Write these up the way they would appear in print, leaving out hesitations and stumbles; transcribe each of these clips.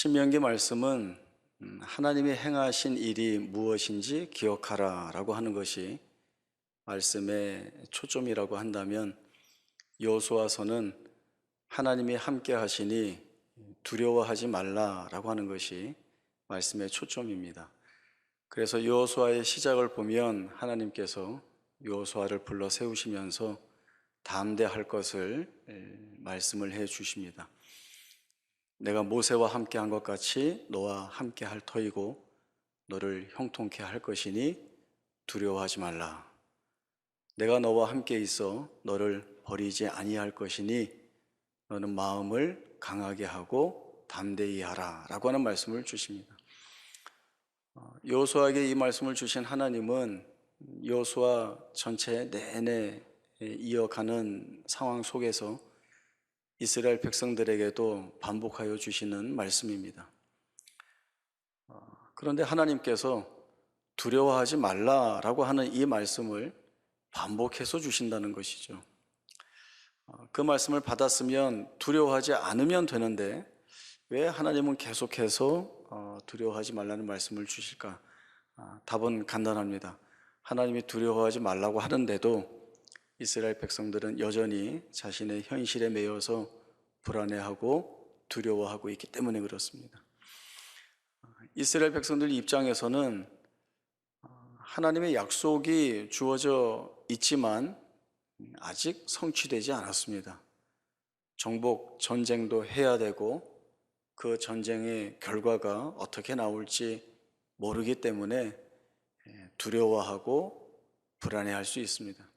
신명기 말씀은 하나님이 행하신 일이 무엇인지 기억하라 라고 하는 것이 말씀의 초점이라고 한다면, 여호수아서는 하나님이 함께 하시니 두려워하지 말라라고 하는 것이 말씀의 초점입니다. 그래서 여호수아의 시작을 보면 하나님께서 여호수아를 불러 세우시면서 담대할 것을 말씀을 해 주십니다. 내가 모세와 함께 한 것 같이 너와 함께 할 터이고 너를 형통케 할 것이니 두려워하지 말라. 내가 너와 함께 있어 너를 버리지 아니할 것이니 너는 마음을 강하게 하고 담대히 하라 라고 하는 말씀을 주십니다. 여호수아에게 이 말씀을 주신 하나님은 여호수아 전체 내내 이어가는 상황 속에서 이스라엘 백성들에게도 반복하여 주시는 말씀입니다. 그런데 하나님께서 두려워하지 말라라고 하는 이 말씀을 반복해서 주신다는 것이죠. 그 말씀을 받았으면 두려워하지 않으면 되는데 왜 하나님은 계속해서 두려워하지 말라는 말씀을 주실까? 답은 간단합니다. 하나님이 두려워하지 말라고 하는데도 이스라엘 백성들은 여전히 자신의 현실에 매여서 불안해하고 두려워하고 있기 때문에 그렇습니다. 이스라엘 백성들 입장에서는 하나님의 약속이 주어져 있지만 아직 성취되지 않았습니다. 정복 전쟁도 해야 되고 그 전쟁의 결과가 어떻게 나올지 모르기 때문에 두려워하고 불안해할 수 있습니다.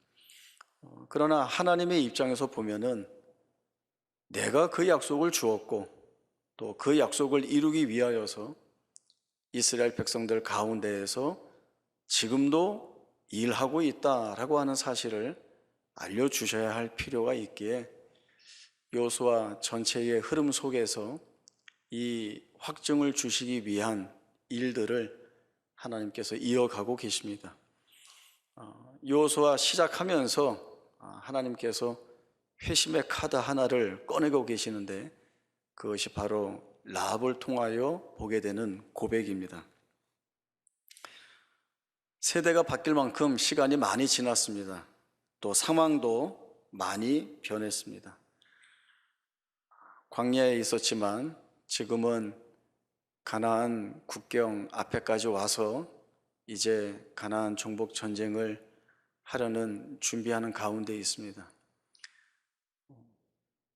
그러나 하나님의 입장에서 보면은 내가 그 약속을 주었고 또 그 약속을 이루기 위하여서 이스라엘 백성들 가운데에서 지금도 일하고 있다라고 하는 사실을 알려주셔야 할 필요가 있기에 여호수아 전체의 흐름 속에서 이 확증을 주시기 위한 일들을 하나님께서 이어가고 계십니다. 여호수아 시작하면서 하나님께서 회심의 카드 하나를 꺼내고 계시는데 그것이 바로 라합을 통하여 보게 되는 고백입니다. 세대가 바뀔 만큼 시간이 많이 지났습니다. 또 상황도 많이 변했습니다. 광야에 있었지만 지금은 가나안 국경 앞에까지 와서 이제 가나안 정복 전쟁을 하려는 준비하는 가운데 있습니다.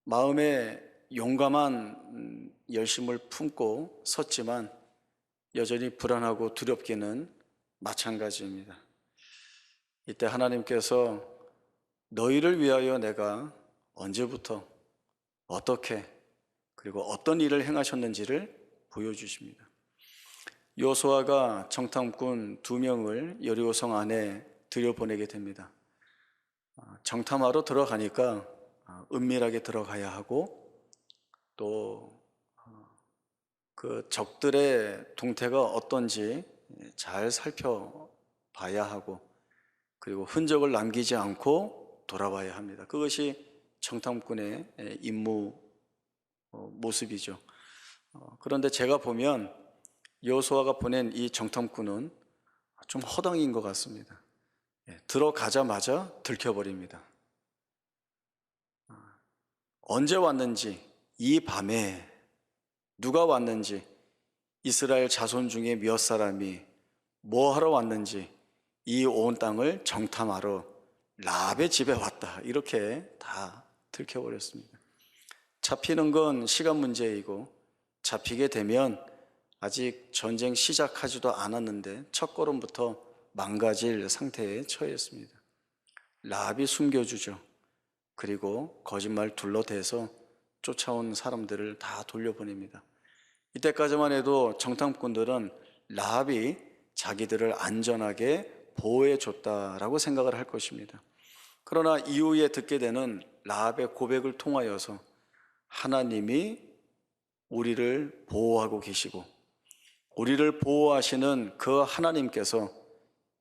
마음에 용감한 열심을 품고 섰지만 여전히 불안하고 두렵기는 마찬가지입니다. 이때 하나님께서 너희를 위하여 내가 언제부터 어떻게 그리고 어떤 일을 행하셨는지를 보여주십니다. 여호수아가 정탐꾼 2명을 여리고성 안에 들여보내게 됩니다. 정탐하러 들어가니까 은밀하게 들어가야 하고 또 그 적들의 동태가 어떤지 잘 살펴봐야 하고 그리고 흔적을 남기지 않고 돌아와야 합니다. 그것이 정탐꾼의 임무 모습이죠. 그런데 제가 보면 여호수아가 보낸 이 정탐꾼은 좀 허당인 것 같습니다. 들어가자마자 들켜버립니다. 언제 왔는지, 이 밤에 누가 왔는지, 이스라엘 자손 중에 몇 사람이 뭐 하러 왔는지 이 온 땅을 정탐하러 라합의 집에 왔다, 이렇게 다 들켜버렸습니다. 잡히는 건 시간 문제이고 잡히게 되면 아직 전쟁 시작하지도 않았는데 첫걸음부터 망가질 상태에 처했습니다. 라합이 숨겨주죠. 그리고 거짓말 둘러대서 쫓아온 사람들을 다 돌려보냅니다. 이때까지만 해도 정탐꾼들은 라합이 자기들을 안전하게 보호해 줬다라고 생각을 할 것입니다. 그러나 이후에 듣게 되는 라합의 고백을 통하여서 하나님이 우리를 보호하고 계시고 우리를 보호하시는 그 하나님께서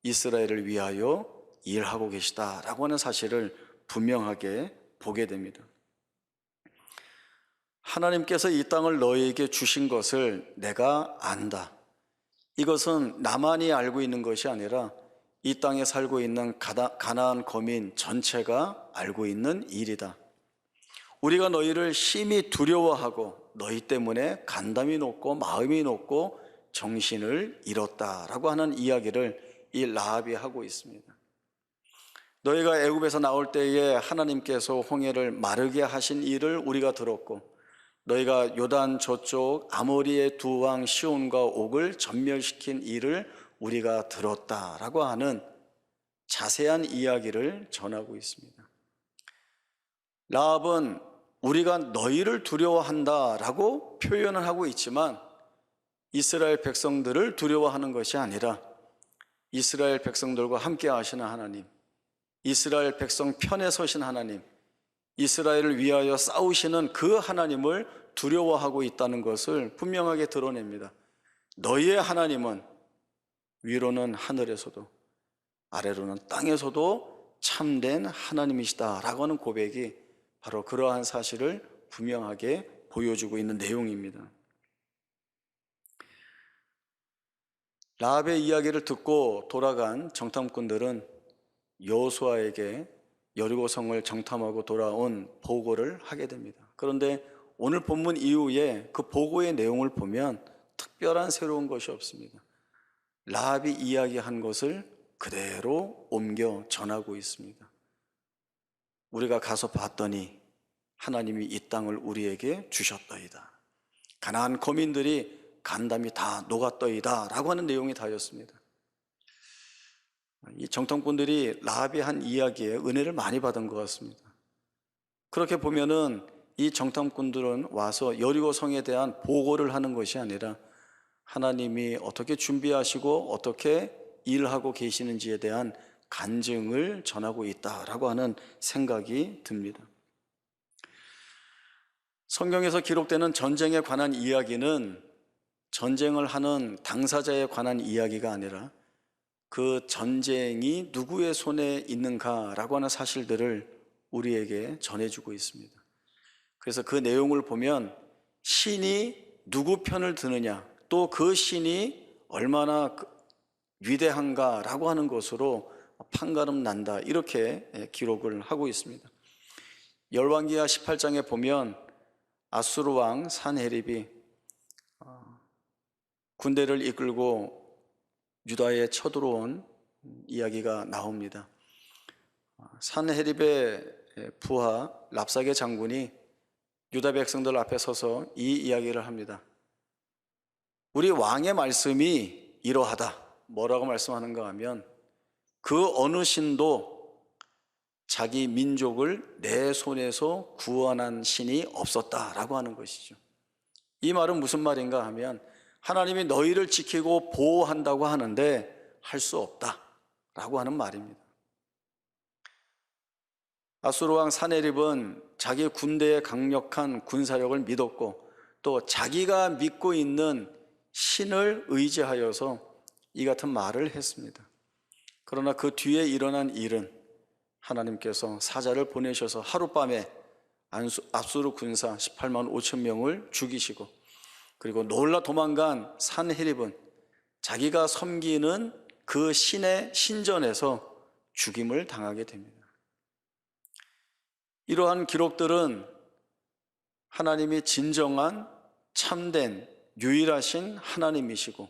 이스라엘을 위하여 일하고 계시다라고 하는 사실을 분명하게 보게 됩니다. 하나님께서 이 땅을 너희에게 주신 것을 내가 안다. 이것은 나만이 알고 있는 것이 아니라 이 땅에 살고 있는 가나안 거민 전체가 알고 있는 일이다. 우리가 너희를 심히 두려워하고 너희 때문에 간담이 높고 마음이 높고 정신을 잃었다라고 하는 이야기를 이 라합이 하고 있습니다. 너희가 애굽에서 나올 때에 하나님께서 홍해를 마르게 하신 일을 우리가 들었고, 너희가 요단 저쪽 아모리의 두 왕 시온과 옥을 전멸시킨 일을 우리가 들었다라고 하는 자세한 이야기를 전하고 있습니다. 라합은 우리가 너희를 두려워한다라고 표현을 하고 있지만 이스라엘 백성들을 두려워하는 것이 아니라 이스라엘 백성들과 함께 하시는 하나님, 이스라엘 백성 편에 서신 하나님, 이스라엘을 위하여 싸우시는 그 하나님을 두려워하고 있다는 것을 분명하게 드러냅니다. 너희의 하나님은 위로는 하늘에서도 아래로는 땅에서도 참된 하나님이시다라고 하는 고백이 바로 그러한 사실을 분명하게 보여주고 있는 내용입니다. 라합의 이야기를 듣고 돌아간 정탐꾼들은 여호수아에게 여리고성을 정탐하고 돌아온 보고를 하게 됩니다. 그런데 오늘 본문 이후에 그 보고의 내용을 보면 특별한 새로운 것이 없습니다. 라합이 이야기한 것을 그대로 옮겨 전하고 있습니다. 우리가 가서 봤더니 하나님이 이 땅을 우리에게 주셨더이다. 가나안 거민들이 간담이 다 녹았더이다 라고 하는 내용이 다였습니다. 이 정탐꾼들이 라합이 한 이야기에 은혜를 많이 받은 것 같습니다. 그렇게 보면은 이 정탐꾼들은 와서 여리고 성에 대한 보고를 하는 것이 아니라 하나님이 어떻게 준비하시고 어떻게 일하고 계시는지에 대한 간증을 전하고 있다라고 하는 생각이 듭니다. 성경에서 기록되는 전쟁에 관한 이야기는 전쟁을 하는 당사자에 관한 이야기가 아니라 그 전쟁이 누구의 손에 있는가라고 하는 사실들을 우리에게 전해주고 있습니다. 그래서 그 내용을 보면 신이 누구 편을 드느냐, 또 그 신이 얼마나 위대한가라고 하는 것으로 판가름 난다, 이렇게 기록을 하고 있습니다. 열왕기하 18장에 보면 아수르 왕 산헤립이 군대를 이끌고 유다에 쳐들어온 이야기가 나옵니다. 산헤립의 부하 랍사게 장군이 유다 백성들 앞에 서서 이 이야기를 합니다. 우리 왕의 말씀이 이러하다. 뭐라고 말씀하는가 하면 그 어느 신도 자기 민족을 내 손에서 구원한 신이 없었다라고 하는 것이죠. 이 말은 무슨 말인가 하면 하나님이 너희를 지키고 보호한다고 하는데 할 수 없다라고 하는 말입니다. 아수르 왕 산헤립은 자기 군대의 강력한 군사력을 믿었고 또 자기가 믿고 있는 신을 의지하여서 이 같은 말을 했습니다. 그러나 그 뒤에 일어난 일은 하나님께서 사자를 보내셔서 하룻밤에 아수르 군사 18만 5천 명을 죽이시고, 그리고 놀라 도망간 산헤립은 자기가 섬기는 그 신의 신전에서 죽임을 당하게 됩니다. 이러한 기록들은 하나님이 진정한 참된 유일하신 하나님이시고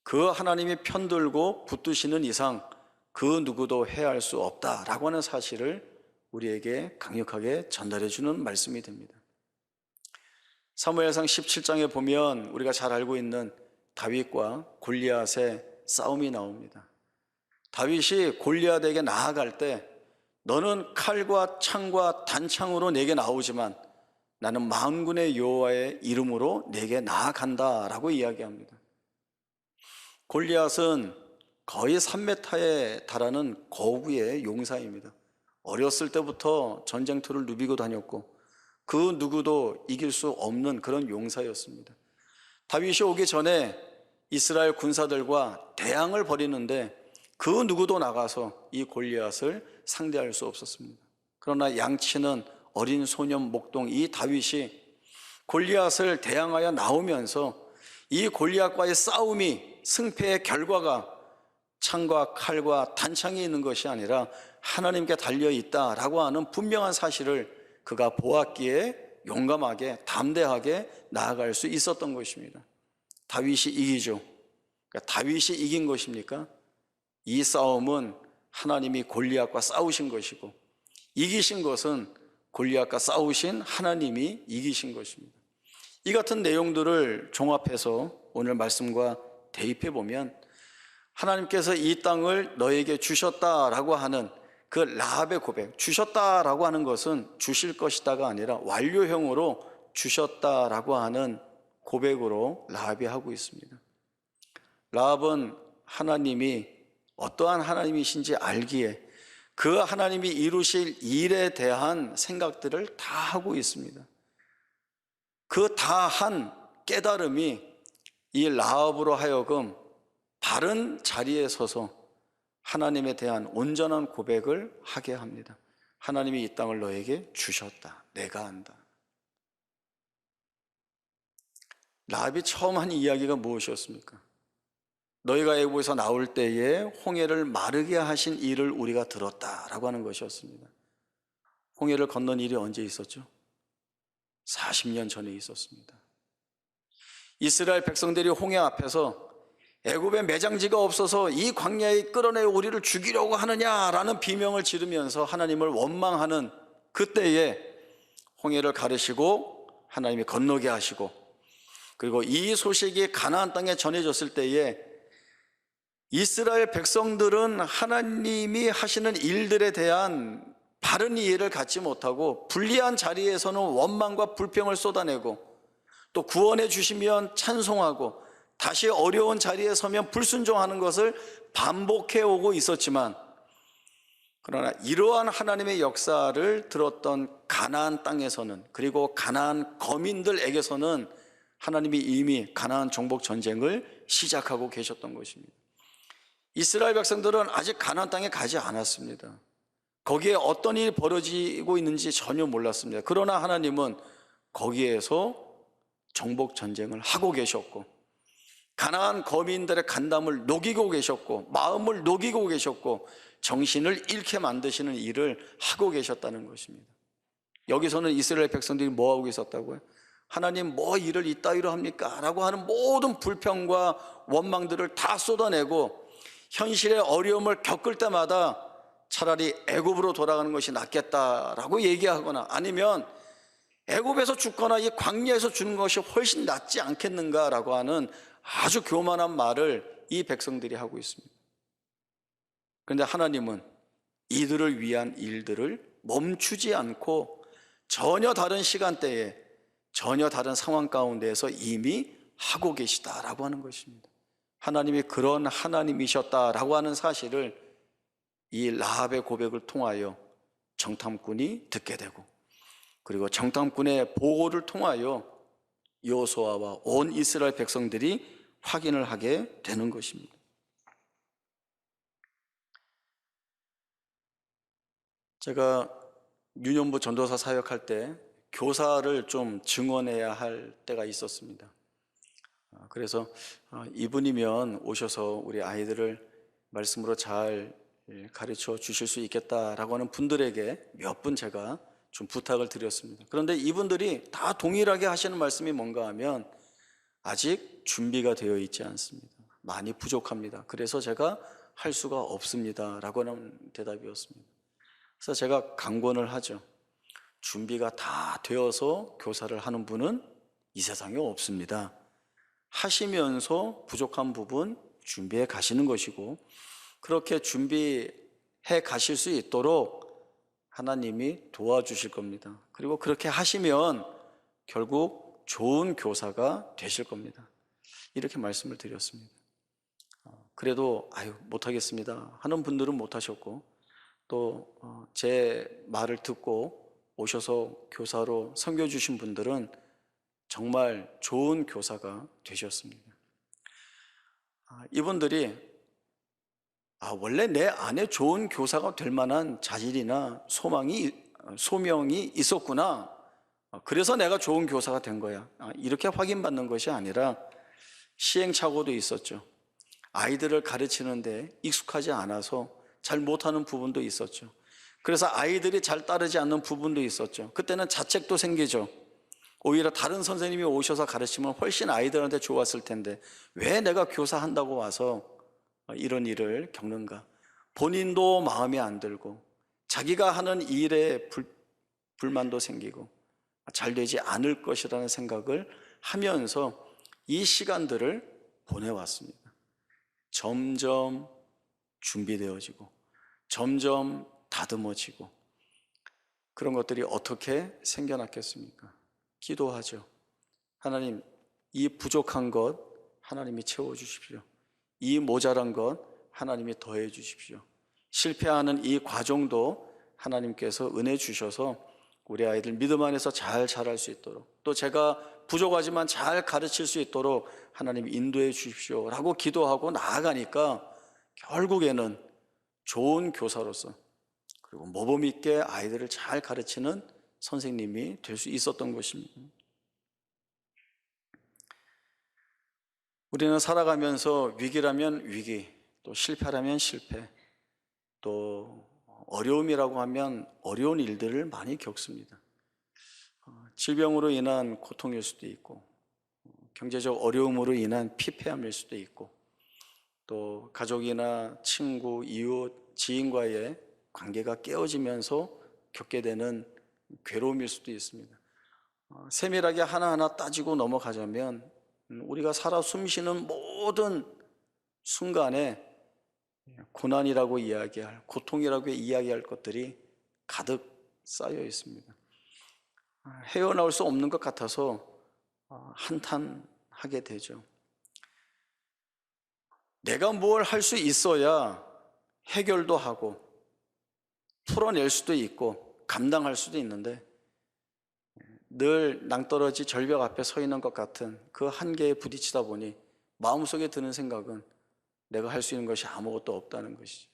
그 하나님이 편들고 붙드시는 이상 그 누구도 해할 수 없다라고 하는 사실을 우리에게 강력하게 전달해 주는 말씀이 됩니다. 사무엘상 17장에 보면 우리가 잘 알고 있는 다윗과 골리앗의 싸움이 나옵니다. 다윗이 골리앗에게 나아갈 때 너는 칼과 창과 단창으로 내게 나오지만 나는 만군의 여호와의 이름으로 내게 나아간다라고 이야기합니다. 골리앗은 거의 3m에 달하는 거구의 용사입니다. 어렸을 때부터 전쟁터를 누비고 다녔고 그 누구도 이길 수 없는 그런 용사였습니다. 다윗이 오기 전에 이스라엘 군사들과 대항을 벌이는데 그 누구도 나가서 이 골리앗을 상대할 수 없었습니다. 그러나 양치는 어린 소년 목동 이 다윗이 골리앗을 대항하여 나오면서 이 골리앗과의 싸움이 승패의 결과가 창과 칼과 단창이 있는 것이 아니라 하나님께 달려있다라고 하는 분명한 사실을 그가 보았기에 용감하게 담대하게 나아갈 수 있었던 것입니다. 다윗이 이기죠. 그러니까 다윗이 이긴 것입니까? 이 싸움은 하나님이 골리앗과 싸우신 것이고 이기신 것은 골리앗과 싸우신 하나님이 이기신 것입니다. 이 같은 내용들을 종합해서 오늘 말씀과 대입해 보면 하나님께서 이 땅을 너에게 주셨다라고 하는 그 라합의 고백, 주셨다라고 하는 것은 주실 것이다가 아니라 완료형으로 주셨다라고 하는 고백으로 라합이 하고 있습니다. 라합은 하나님이 어떠한 하나님이신지 알기에 그 하나님이 이루실 일에 대한 생각들을 다 하고 있습니다. 그 다 한 깨달음이 이 라합으로 하여금 바른 자리에 서서 하나님에 대한 온전한 고백을 하게 합니다. 하나님이 이 땅을 너에게 주셨다. 내가 안다. 라합이 처음 한 이야기가 무엇이었습니까? 너희가 애굽에서 나올 때에 홍해를 마르게 하신 일을 우리가 들었다라고 하는 것이었습니다. 홍해를 건넌 일이 언제 있었죠? 40년 전에 있었습니다. 이스라엘 백성들이 홍해 앞에서 애굽에 매장지가 없어서 이 광야에 끌어내어 우리를 죽이려고 하느냐라는 비명을 지르면서 하나님을 원망하는 그때에 홍해를 가르시고 하나님이 건너게 하시고, 그리고 이 소식이 가나안 땅에 전해졌을 때에 이스라엘 백성들은 하나님이 하시는 일들에 대한 바른 이해를 갖지 못하고 불리한 자리에서는 원망과 불평을 쏟아내고, 또 구원해 주시면 찬송하고 다시 어려운 자리에 서면 불순종하는 것을 반복해 오고 있었지만, 그러나 이러한 하나님의 역사를 들었던 가나안 땅에서는, 그리고 가나안 거민들에게서는 하나님이 이미 가나안 정복 전쟁을 시작하고 계셨던 것입니다. 이스라엘 백성들은 아직 가나안 땅에 가지 않았습니다. 거기에 어떤 일이 벌어지고 있는지 전혀 몰랐습니다. 그러나 하나님은 거기에서 정복 전쟁을 하고 계셨고, 가나안 거민들의 간담을 녹이고 계셨고, 마음을 녹이고 계셨고, 정신을 잃게 만드시는 일을 하고 계셨다는 것입니다. 여기서는 이스라엘 백성들이 뭐하고 있었다고요? 하나님 뭐 일을 이따위로 합니까? 라고 하는 모든 불평과 원망들을 다 쏟아내고 현실의 어려움을 겪을 때마다 차라리 애굽으로 돌아가는 것이 낫겠다라고 얘기하거나, 아니면 애굽에서 죽거나 이 광야에서 죽는 것이 훨씬 낫지 않겠는가라고 하는 아주 교만한 말을 이 백성들이 하고 있습니다. 그런데 하나님은 이들을 위한 일들을 멈추지 않고 전혀 다른 시간대에 전혀 다른 상황 가운데에서 이미 하고 계시다라고 하는 것입니다. 하나님이 그런 하나님이셨다라고 하는 사실을 이 라합의 고백을 통하여 정탐꾼이 듣게 되고, 그리고 정탐꾼의 보고를 통하여 여호수아와 온 이스라엘 백성들이 확인을 하게 되는 것입니다. 제가 유년부 전도사 사역할 때 교사를 좀 증언해야 할 때가 있었습니다. 그래서 이분이면 오셔서 우리 아이들을 말씀으로 잘 가르쳐 주실 수 있겠다라고 하는 분들에게 몇 분 제가 좀 부탁을 드렸습니다. 그런데 이분들이 다 동일하게 하시는 말씀이 뭔가 하면 아직 준비가 되어 있지 않습니다. 많이 부족합니다. 그래서 제가 할 수가 없습니다 라고 하는 대답이었습니다. 그래서 제가 강권을 하죠. 준비가 다 되어서 교사를 하는 분은 이 세상에 없습니다. 하시면서 부족한 부분 준비해 가시는 것이고, 그렇게 준비해 가실 수 있도록 하나님이 도와주실 겁니다. 그리고 그렇게 하시면 결국 좋은 교사가 되실 겁니다. 이렇게 말씀을 드렸습니다. 그래도 못하겠습니다 하는 분들은 못하셨고, 또 제 말을 듣고 오셔서 교사로 섬겨주신 분들은 정말 좋은 교사가 되셨습니다. 이분들이 원래 내 안에 좋은 교사가 될 만한 자질이나 소명이 있었구나 그래서 내가 좋은 교사가 된 거야. 이렇게 확인받는 것이 아니라 시행착오도 있었죠. 아이들을 가르치는데 익숙하지 않아서 잘 못하는 부분도 있었죠. 그래서 아이들이 잘 따르지 않는 부분도 있었죠. 그때는 자책도 생기죠. 오히려 다른 선생님이 오셔서 가르치면 훨씬 아이들한테 좋았을 텐데 왜 내가 교사한다고 와서 이런 일을 겪는가. 본인도 마음에 안 들고 자기가 하는 일에 불만도 생기고 잘 되지 않을 것이라는 생각을 하면서 이 시간들을 보내왔습니다. 점점 준비되어지고 점점 다듬어지고 그런 것들이 어떻게 생겨났겠습니까? 기도하죠. 하나님, 이 부족한 것 하나님이 채워주십시오. 이 모자란 것 하나님이 더해 주십시오. 실패하는 이 과정도 하나님께서 은혜 주셔서 우리 아이들 믿음 안에서 잘 자랄 수 있도록, 또 제가 부족하지만 잘 가르칠 수 있도록 하나님 인도해 주십시오 라고 기도하고 나아가니까 결국에는 좋은 교사로서, 그리고 모범 있게 아이들을 잘 가르치는 선생님이 될 수 있었던 것입니다. 우리는 살아가면서 위기라면 위기, 또 실패라면 실패, 또 어려움이라고 하면 어려운 일들을 많이 겪습니다. 질병으로 인한 고통일 수도 있고, 경제적 어려움으로 인한 피폐함일 수도 있고, 또 가족이나 친구, 이웃, 지인과의 관계가 깨어지면서 겪게 되는 괴로움일 수도 있습니다. 세밀하게 하나하나 따지고 넘어가자면 우리가 살아 숨쉬는 모든 순간에 고난이라고 이야기할, 고통이라고 이야기할 것들이 가득 쌓여 있습니다. 헤어나올 수 없는 것 같아서 한탄하게 되죠. 내가 뭘 할 수 있어야 해결도 하고 풀어낼 수도 있고 감당할 수도 있는데 늘 낭떠러지 절벽 앞에 서 있는 것 같은 그 한계에 부딪히다 보니 마음속에 드는 생각은 내가 할 수 있는 것이 아무것도 없다는 것이죠.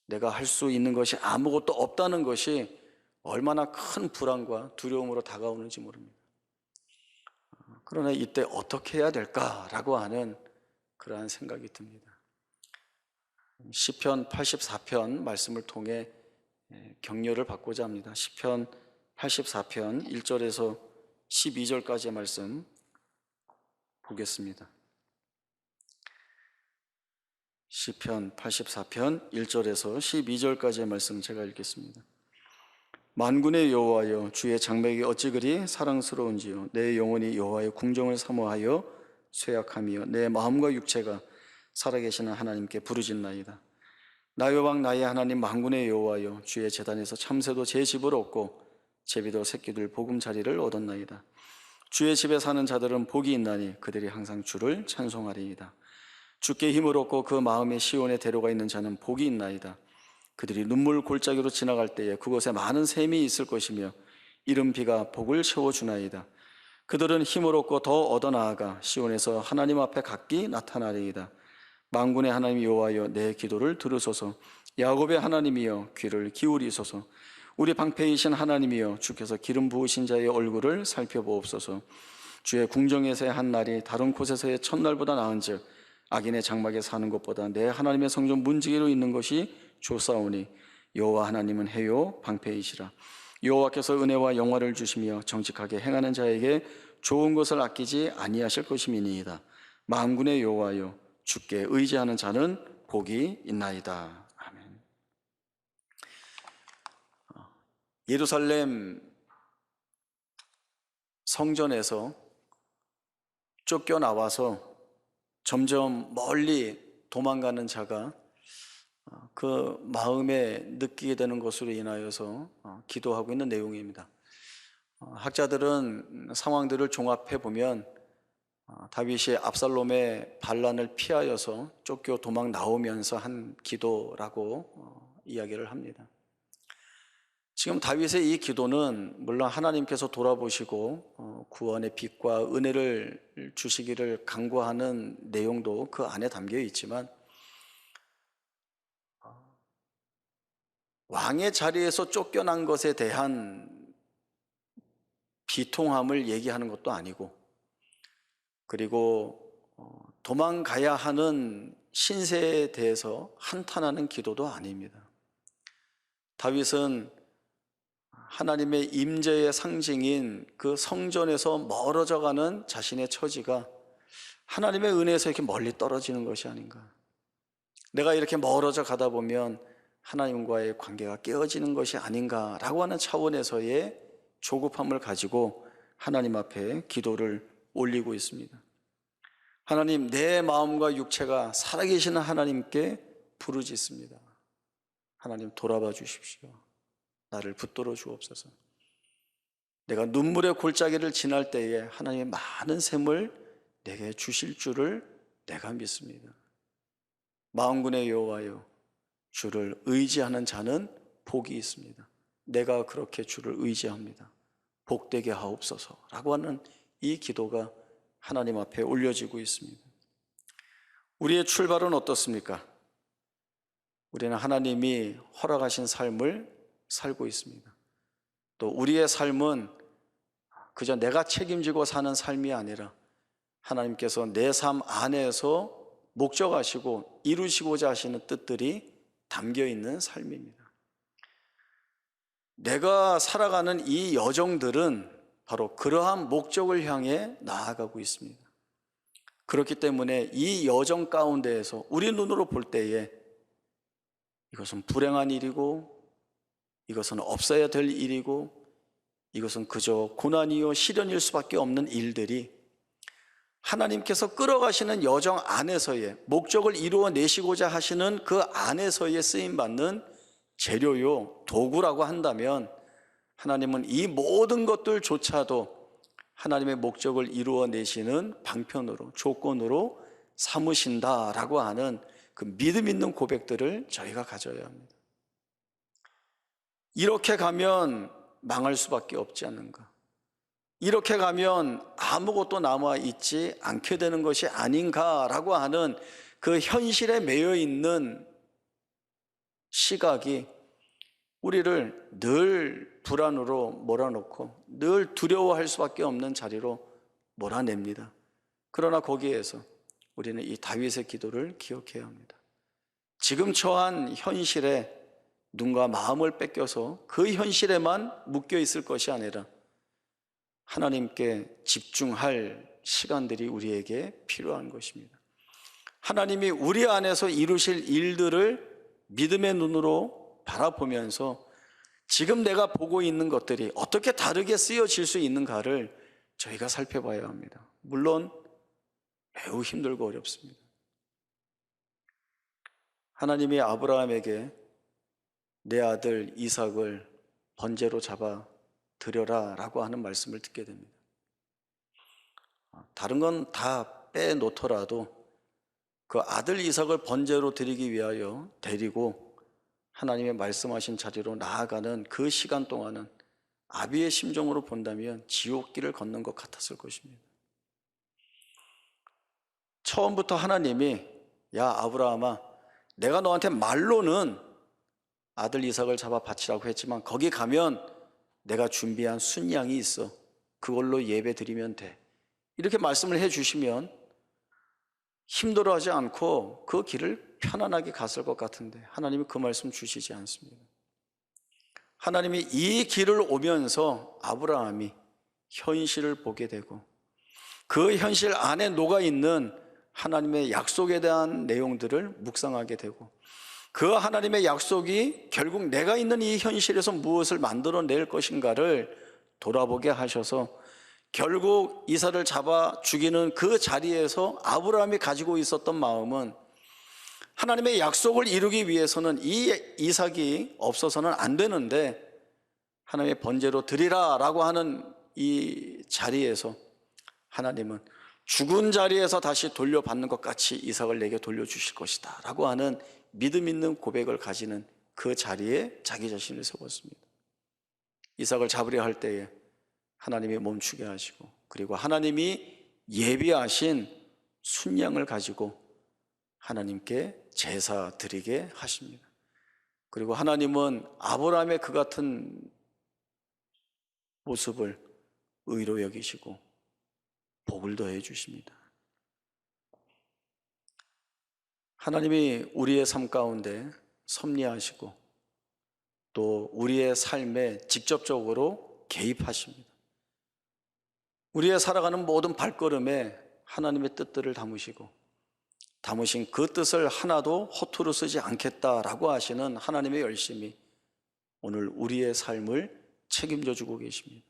내가 할 수 있는 것이 아무것도 없다는 것이 얼마나 큰 불안과 두려움으로 다가오는지 모릅니다. 그러나 이때 어떻게 해야 될까라고 하는 그러한 생각이 듭니다. 시편 84편 말씀을 통해 격려를 받고자 합니다. 시편 84편 1절에서 12절까지의 말씀 보겠습니다. 시편 84편 1절에서 12절까지의 말씀 제가 읽겠습니다. 만군의 여호와여, 주의 장막이 어찌 그리 사랑스러운지요. 내 영혼이 여호와의 궁정을 사모하여 쇠약하며 내 마음과 육체가 살아계시는 하나님께 부르짖나이다. 나의 왕 나의 하나님 만군의 여호와여, 주의 제단에서 참새도 제 집을 얻고 제비도 새끼들 보금자리를 얻었나이다. 주의 집에 사는 자들은 복이 있나니 그들이 항상 주를 찬송하리이다. 주께 힘을 얻고 그 마음에 시온에 데려가 있는 자는 복이 있나이다. 그들이 눈물 골짜기로 지나갈 때에 그곳에 많은 샘이 있을 것이며 이른 비가 복을 채워주나이다. 그들은 힘을 얻고 더 얻어나아가 시온에서 하나님 앞에 각기 나타나리이다. 만군의 하나님 여호와여, 내 기도를 들으소서. 야곱의 하나님이여, 귀를 기울이소서. 우리 방패이신 하나님이여, 주께서 기름 부으신 자의 얼굴을 살펴보옵소서. 주의 궁정에서의 한 날이 다른 곳에서의 첫날보다 나은즉 악인의 장막에 사는 것보다 내 하나님의 성전 문지기로 있는 것이 좋사오니 여호와 하나님은 해요 방패이시라. 여호와께서 은혜와 영화를 주시며 정직하게 행하는 자에게 좋은 것을 아끼지 아니하실 것임이니이다. 만군의 여호와여, 주께 의지하는 자는 복이 있나이다. 아멘. 예루살렘 성전에서 쫓겨나와서 점점 멀리 도망가는 자가 그 마음에 느끼게 되는 것으로 인하여서 기도하고 있는 내용입니다. 학자들은 상황들을 종합해 보면 다윗이 압살롬의 반란을 피하여서 쫓겨 도망 나오면서 한 기도라고 이야기를 합니다. 지금 다윗의 이 기도는 물론 하나님께서 돌아보시고 구원의 빛과 은혜를 주시기를 간구하는 내용도 그 안에 담겨 있지만 왕의 자리에서 쫓겨난 것에 대한 비통함을 얘기하는 것도 아니고, 그리고 도망가야 하는 신세에 대해서 한탄하는 기도도 아닙니다. 다윗은 하나님의 임재의 상징인 그 성전에서 멀어져 가는 자신의 처지가 하나님의 은혜에서 이렇게 멀리 떨어지는 것이 아닌가, 내가 이렇게 멀어져 가다 보면 하나님과의 관계가 깨어지는 것이 아닌가라고 하는 차원에서의 조급함을 가지고 하나님 앞에 기도를 올리고 있습니다. 하나님, 내 마음과 육체가 살아계시는 하나님께 부르짖습니다. 하나님, 돌아봐 주십시오. 나를 붙들어 주옵소서. 내가 눈물의 골짜기를 지날 때에 하나님의 많은 샘을 내게 주실 줄을 내가 믿습니다. 만군의 여호와여, 주를 의지하는 자는 복이 있습니다. 내가 그렇게 주를 의지합니다. 복되게 하옵소서 라고 하는 이 기도가 하나님 앞에 올려지고 있습니다. 우리의 출발은 어떻습니까? 우리는 하나님이 허락하신 삶을 살고 있습니다. 또 우리의 삶은 그저 내가 책임지고 사는 삶이 아니라 하나님께서 내 삶 안에서 목적하시고 이루시고자 하시는 뜻들이 담겨 있는 삶입니다. 내가 살아가는 이 여정들은 바로 그러한 목적을 향해 나아가고 있습니다. 그렇기 때문에 이 여정 가운데에서 우리 눈으로 볼 때에 이것은 불행한 일이고, 이것은 없어야 될 일이고, 이것은 그저 고난이요 시련일 수밖에 없는 일들이 하나님께서 끌어가시는 여정 안에서의 목적을 이루어내시고자 하시는 그 안에서의 쓰임받는 재료요 도구라고 한다면, 하나님은 이 모든 것들조차도 하나님의 목적을 이루어내시는 방편으로, 조건으로 삼으신다라고 하는 그 믿음 있는 고백들을 저희가 가져야 합니다. 이렇게 가면 망할 수밖에 없지 않는가, 이렇게 가면 아무것도 남아있지 않게 되는 것이 아닌가라고 하는 그 현실에 매여 있는 시각이 우리를 늘 불안으로 몰아넣고 늘 두려워할 수밖에 없는 자리로 몰아냅니다. 그러나 거기에서 우리는 이 다윗의 기도를 기억해야 합니다. 지금 처한 현실에 눈과 마음을 뺏겨서 그 현실에만 묶여 있을 것이 아니라 하나님께 집중할 시간들이 우리에게 필요한 것입니다. 하나님이 우리 안에서 이루실 일들을 믿음의 눈으로 바라보면서 지금 내가 보고 있는 것들이 어떻게 다르게 쓰여질 수 있는가를 저희가 살펴봐야 합니다. 물론 매우 힘들고 어렵습니다. 하나님이 아브라함에게 내 아들 이삭을 번제로 잡아 드려라 라고 하는 말씀을 듣게 됩니다. 다른 건 다 빼놓더라도 그 아들 이삭을 번제로 드리기 위하여 데리고 하나님의 말씀하신 자리로 나아가는 그 시간 동안은 아비의 심정으로 본다면 지옥길을 걷는 것 같았을 것입니다. 처음부터 하나님이 야 아브라함아, 내가 너한테 말로는 아들 이삭을 잡아 바치라고 했지만 거기 가면 내가 준비한 순양이 있어, 그걸로 예배 드리면 돼, 이렇게 말씀을 해주시면 힘들어하지 않고 그 길을 편안하게 갔을 것 같은데 하나님이 그 말씀 주시지 않습니다. 하나님이 이 길을 오면서 아브라함이 현실을 보게 되고 그 현실 안에 녹아있는 하나님의 약속에 대한 내용들을 묵상하게 되고 그 하나님의 약속이 결국 내가 있는 이 현실에서 무엇을 만들어낼 것인가를 돌아보게 하셔서 결국 이삭을 잡아 죽이는 그 자리에서 아브라함이 가지고 있었던 마음은 하나님의 약속을 이루기 위해서는 이 이삭이 없어서는 안 되는데 하나님의 번제로 드리라 라고 하는 이 자리에서 하나님은 죽은 자리에서 다시 돌려받는 것 같이 이삭을 내게 돌려주실 것이다 라고 하는 믿음 있는 고백을 가지는 그 자리에 자기 자신을 세웠습니다. 이삭을 잡으려 할 때에 하나님이 멈추게 하시고 그리고 하나님이 예비하신 순양을 가지고 하나님께 제사 드리게 하십니다. 그리고 하나님은 아브라함의 그 같은 모습을 의로 여기시고 복을 더해 주십니다. 하나님이 우리의 삶 가운데 섭리하시고 또 우리의 삶에 직접적으로 개입하십니다. 우리의 살아가는 모든 발걸음에 하나님의 뜻들을 담으시고 담으신 그 뜻을 하나도 허투루 쓰지 않겠다라고 하시는 하나님의 열심이 오늘 우리의 삶을 책임져 주고 계십니다.